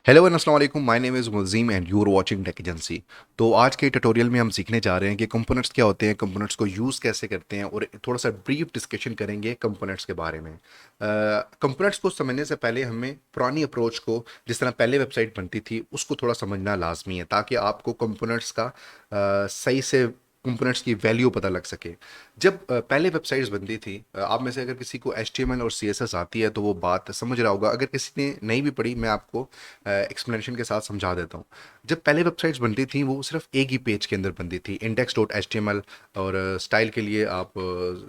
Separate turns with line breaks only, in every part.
Hello and अस्सलाम वालेकुम, my name is Muzeem and you are watching tech agency. तो आज के ट्यूटोरियल में हम सीखने जा रहे हैं कि कंपोनेंट्स क्या होते हैं, कंपोनेंट्स को यूज़ कैसे करते हैं और थोड़ा सा ब्रीफ डिस्कशन करेंगे कंपोनेंट्स के बारे में। कंपोनेंट्स को समझने से पहले हमें पुरानी अप्रोच को, जिस तरह पहले वेबसाइट बनती थी, उसको थोड़ा समझना लाजमी है ताकि आपको कंपोनेंट्स का सही से कंपोनेंट्स की वैल्यू पता लग सके। जब पहले वेबसाइट्स बनती थी, आप में से अगर किसी को HTML और CSS आती है तो वो बात समझ रहा होगा। अगर किसी ने नहीं भी पढ़ी, मैं आपको एक्सप्लेनेशन के साथ समझा देता हूँ। जब पहले वेबसाइट्स बनती थी वो सिर्फ एक ही पेज के अंदर बनती थी, index.html, और स्टाइल के लिए आप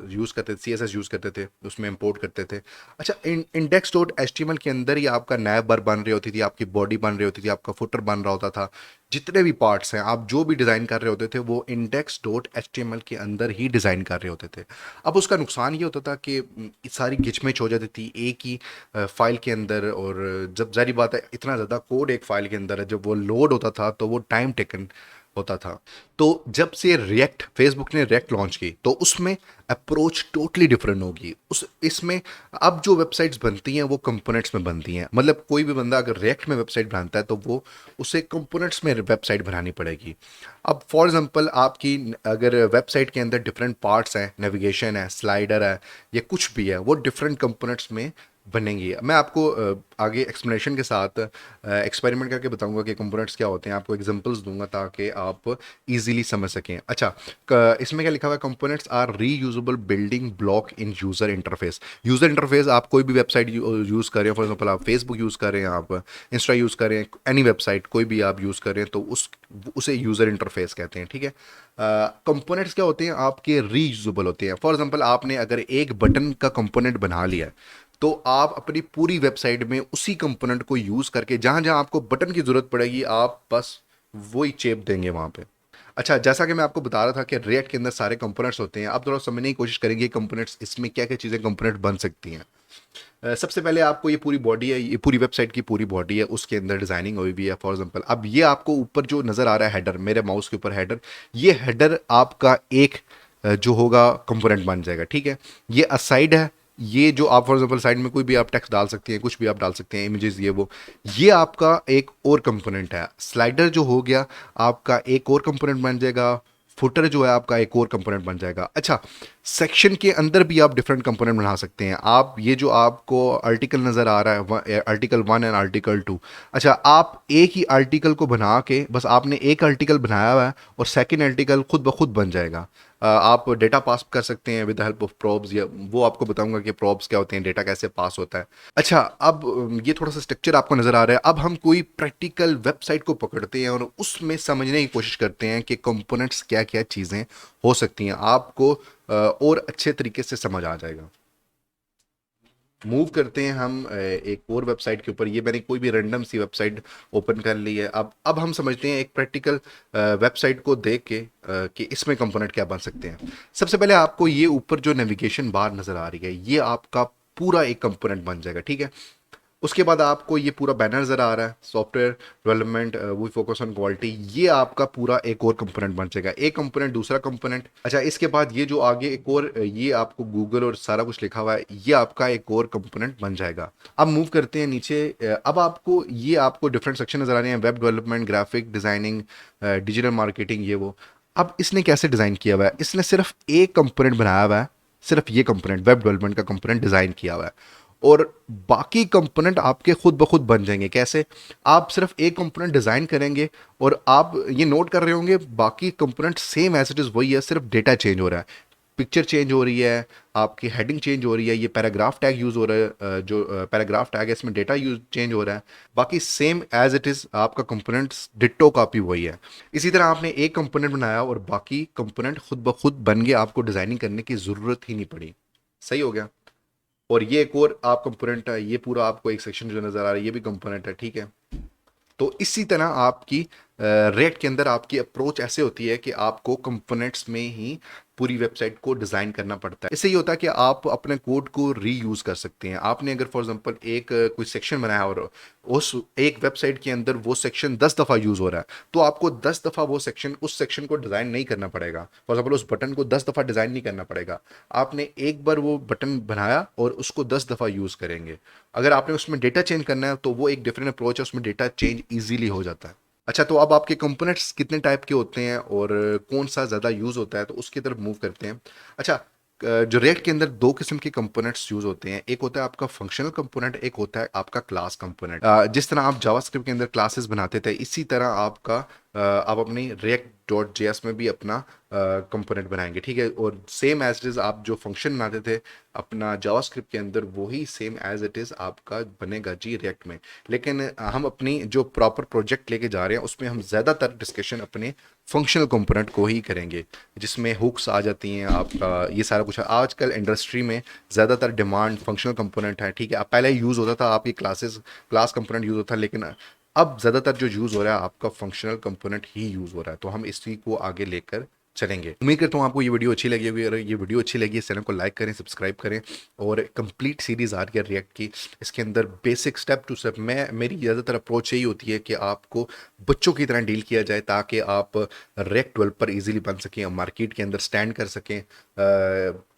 यूज़ करते थे, CSS यूज़ करते थे, उसमें इंपोर्ट करते थे। अच्छा, index.html के अंदर ही आपका नैब बार बन रही होती थी, आपकी बॉडी बन रही होती थी, आपका फुटर बन रहा होता था। जितने भी पार्ट्स हैं, आप जो भी डिज़ाइन कर रहे होते थे वो index.html के अंदर ही डिज़ाइन कर रहे होते थे। अब उसका नुकसान ये होता था कि सारी गिचमिच हो जाती थी एक ही फाइल के अंदर, और जब ज़ाहिर बात है इतना ज़्यादा कोड एक फाइल के अंदर है, जब वो लोड होता था तो वो टाइम टेकन होता था। तो जब से रिएक्ट, फेसबुक ने रिएक्ट लॉन्च की तो उसमें अप्रोच टोटली डिफरेंट होगी। उस इसमें अब जो वेबसाइट्स बनती हैं वो कंपोनेंट्स में बनती हैं। मतलब कोई भी बंदा अगर रिएक्ट में वेबसाइट बनाता है तो वो उसे कंपोनेंट्स में वेबसाइट बनानी पड़ेगी। अब फॉर एग्जांपल आपकी अगर वेबसाइट के अंदर डिफरेंट पार्ट्स हैं, नेविगेशन है, स्लाइडर है, या कुछ भी है, वो डिफरेंट कंपोनेंट्स में बनेंगी। मैं आपको आगे एक्सप्लेनेशन के साथ एक्सपेरिमेंट करके बताऊंगा कि कंपोनेंट्स क्या होते हैं, आपको एग्जांपल्स दूंगा ताकि आप इजीली समझ सकें। अच्छा, इसमें क्या लिखा हुआ है? Components are reusable building block in user interface. User interface, आप कोई भी वेबसाइट यूज़ कर रहे हैं, फॉर एग्जांपल आप फेसबुक यूज़ कर रहे हैं, आप इंस्टा यूज़ कर रहे हैं, एनी वेबसाइट कोई भी आप यूज़ कर रहे हैं, तो उसे यूज़र इंटरफेस कहते हैं। ठीक है। कंपोनेंट्स क्या होते हैं? आपके रीयूजेबल होते हैं। फॉर एग्जांपल आपने अगर एक बटन का कंपोनेंट बना लिया है, तो आप अपनी पूरी वेबसाइट में उसी कंपोनेंट को यूज़ करके जहां जहां आपको बटन की ज़रूरत पड़ेगी, आप बस वही चेप देंगे वहां पे। अच्छा, जैसा कि मैं आपको बता रहा था कि रिएक्ट के अंदर सारे कंपोनेंट्स होते हैं, अब थोड़ा समझने की कोशिश करेंगे कंपोनेंट्स, इसमें क्या क्या चीज़ें कंपोनेंट बन सकती हैं। सबसे पहले आपको ये पूरी बॉडी है, ये पूरी वेबसाइट की पूरी बॉडी है, उसके अंदर डिजाइनिंग हुई भी है। फॉर एग्जांपल अब ये आपको ऊपर जो नज़र आ रहा है हेडर, मेरे माउस के ऊपर हेडर, ये हेडर आपका एक जो होगा कंपोनेंट बन जाएगा। ठीक है। ये असाइड है, ये जो आप फॉर एग्जांपल साइड में कोई भी आप टेक्स्ट डाल सकते हैं, कुछ भी आप डाल सकते हैं, इमेजेस, ये आपका एक और कंपोनेंट है। स्लाइडर जो हो गया आपका एक और कंपोनेंट बन जाएगा। फुटर जो है आपका एक और कंपोनेंट बन जाएगा। अच्छा, सेक्शन के अंदर भी आप डिफरेंट कंपोनेंट बना सकते हैं। आप ये जो आपको आर्टिकल नज़र आ रहा है, आर्टिकल 1 एंड आर्टिकल 2, अच्छा, आप एक ही आर्टिकल को बना के, बस आपने एक आर्टिकल बनाया हुआ है और सेकंड आर्टिकल खुद ब खुद बन जाएगा। आप डेटा पास कर सकते हैं विद हेल्प ऑफ प्रॉब्स, या वो आपको बताऊंगा कि प्रॉब्स क्या होते हैं, डेटा कैसे पास होता है। अच्छा, अब ये थोड़ा सा स्ट्रक्चर आपको नज़र आ रहा है। अब हम कोई प्रैक्टिकल वेबसाइट को पकड़ते हैं और उसमें समझने की कोशिश करते हैं कि कंपोनेंट्स क्या क्या चीज़ें हो सकती हैं, आपको और अच्छे तरीके से समझ आ जाएगा। मूव करते हैं हम एक और वेबसाइट के ऊपर। ये मैंने कोई भी रैंडम सी वेबसाइट ओपन कर ली है। अब हम समझते हैं एक प्रैक्टिकल वेबसाइट को देख के कि इसमें कंपोनेंट क्या बन सकते हैं। सबसे पहले आपको ये ऊपर जो नेविगेशन बार नज़र आ रही है, ये आपका पूरा एक कंपोनेंट बन जाएगा। ठीक है। उसके बाद आपको ये पूरा बैनर नज़र आ रहा है, software development we focus on quality, ये आपका पूरा एक और कंपोनेंट बन जाएगा। एक कंपोनेंट, दूसरा कंपोनेंट। अच्छा, इसके बाद ये जो आगे एक और ये आपको गूगल और सारा कुछ लिखा हुआ है, ये आपका एक और कंपोनेंट बन जाएगा। अब मूव करते हैं नीचे। अब आपको डिफरेंट सेक्शन नज़र आ रहे हैं, web development, graphic designing, digital marketing, ये वो। अब इसने कैसे डिज़ाइन किया हुआ है? इसने सिर्फ एक कंपोनेंट बनाया हुआ है, सिर्फ ये कंपोनेंट, वेब डेवलपमेंट का कंपोनेंट डिज़ाइन किया हुआ है, और बाकी कंपोनेंट आपके खुद ब खुद बन जाएंगे। कैसे? आप सिर्फ एक कंपोनेंट डिज़ाइन करेंगे और आप ये नोट कर रहे होंगे बाकी component same as it is वही है, सिर्फ डेटा चेंज हो रहा है, पिक्चर चेंज हो रही है, आपकी हेडिंग चेंज हो रही है, ये पैराग्राफ टैग यूज़ हो रहा है, जो पैराग्राफ टैग है इसमें डेटा यूज चेंज हो रहा है। बाकी सेम एज इट इज़ आपका कंपोनेंट्स डिट्टो कॉपी वही है। इसी तरह आपने एक कंपोनेंट बनाया और बाकी कंपोनेंट खुद ब खुद बन गए, आपको डिज़ाइनिंग करने की ज़रूरत ही नहीं पड़ी। सही हो गया। और ये एक और आप कंपोनेंट है, ये पूरा आपको एक सेक्शन जो नज़र आ रहा है, ये भी कंपोनेंट है। ठीक है। तो इसी तरह आपकी रेट के अंदर आपकी अप्रोच ऐसे होती है कि आपको कंपोनेंट्स में ही पूरी वेबसाइट को डिज़ाइन करना पड़ता है। इससे ये होता है कि आप अपने कोड को रीयूज़ कर सकते हैं। आपने अगर फॉर एग्जांपल एक कोई सेक्शन बनाया और उस एक वेबसाइट के अंदर वो सेक्शन 10 दफ़ा यूज़ हो रहा है, तो आपको 10 दफ़ा वो सेक्शन उस सेक्शन को डिज़ाइन नहीं करना पड़ेगा। फॉर एग्जांपल उस बटन को 10 दफ़ा डिज़ाइन नहीं करना पड़ेगा। आपने एक बार वो बटन बनाया और उसको 10 दफ़ा यूज़ करेंगे। अगर आपने उसमें डेटा चेंज करना है तो वो एक डिफरेंट अप्रोच है, उसमें डेटा चेंज ईज़िली हो जाता है। अच्छा, तो अब आपके कंपोनेंट्स कितने टाइप के होते हैं और कौन-सा ज़्यादा यूज़ होता है, तो उसकी तरफ मूव करते हैं। अच्छा, जो रिएक्ट के अंदर 2 किस्म के कंपोनेंट्स यूज़ होते हैं। एक होता है आपका फंक्शनल कंपोनेंट, एक होता है आपका क्लास कंपोनेंट। जिस तरह आप जावास्क्रिप्ट के अंदर क्लासेस बनाते थे, इसी तरह आप अपनी react.js में भी अपना कंपोनेंट बनाएँगे, ठीक है? और सेम एज़ इट इज़ आप जो फंक्शन बनाते थे अपना जावास्क्रिप्ट के अंदर, वही सेम एज़ इट इज़ आपका बनेगा जी रिएक्ट में। लेकिन हम अपनी जो प्रॉपर प्रोजेक्ट लेके जा रहे हैं, उसमें हम ज़्यादातर डिस्कशन अपने फंक्शनल कंपोनेंट को ही करेंगे, जिसमें हुक्स आ जाती हैं, आपका ये सारा कुछ है। आजकल इंडस्ट्री में ज़्यादातर डिमांड फंक्शनल कंपोनेंट है, ठीक है? अब पहले यूज़ होता था आपकी क्लास कंपोनेंट यूज़ होता था, लेकिन अब ज़्यादातर जो यूज़ हो रहा है आपका फंक्शनल कंपोनेंट ही यूज़ हो रहा है। तो हम इसी को आगे लेकर चलेंगे। उम्मीद करता हूँ आपको ये वीडियो अच्छी लगी होगी। अगर ये वीडियो अच्छी लगी, इस चैनल को लाइक करें, सब्सक्राइब करें। और कंप्लीट सीरीज़ आ रही है रिएक्ट की, इसके अंदर बेसिक स्टेप टू स्टेप मेरी ज़्यादातर अप्रोच यही होती है कि आपको बच्चों की तरह डील किया जाए, ताकि आप रिएक्ट डेवलपर ईजिली बन सकें और मार्केट के अंदर स्टैंड कर सकें।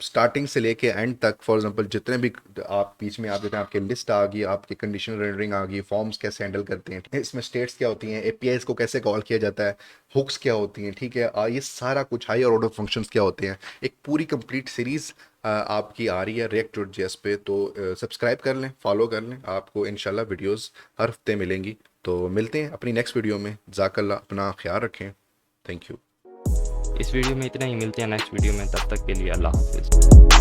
स्टार्टिंग से लेके एंड तक, फॉर एग्जांपल जितने भी आप बीच में आप देते हैं, आपके लिस्ट आ गई, आपकी कंडीशनल रेंडरिंग आ गई, फॉर्म्स कैसे हैंडल करते हैं, इसमें स्टेट्स क्या होती हैं, एपीआईज को कैसे कॉल किया जाता है, हुक्स क्या होती हैं, ठीक है? ये सारा कुछ हायर ऑर्डर फंक्शंस क्या होते हैं, एक पूरी कंप्लीट सीरीज़ आपकी आ रही है react.js पे। तो सब्सक्राइब कर लें, फॉलो कर लें, आपको इंशाल्लाह वीडियोस हर हफ्ते मिलेंगी। तो मिलते हैं अपनी नेक्स्ट वीडियो में। जज़ाकल्लाह, अपना ख्याल रखें। Thank you.
इस वीडियो में इतना ही, मिलते हैं नेक्स्ट वीडियो में, तब तक के लिए अल्लाह हाफिज़।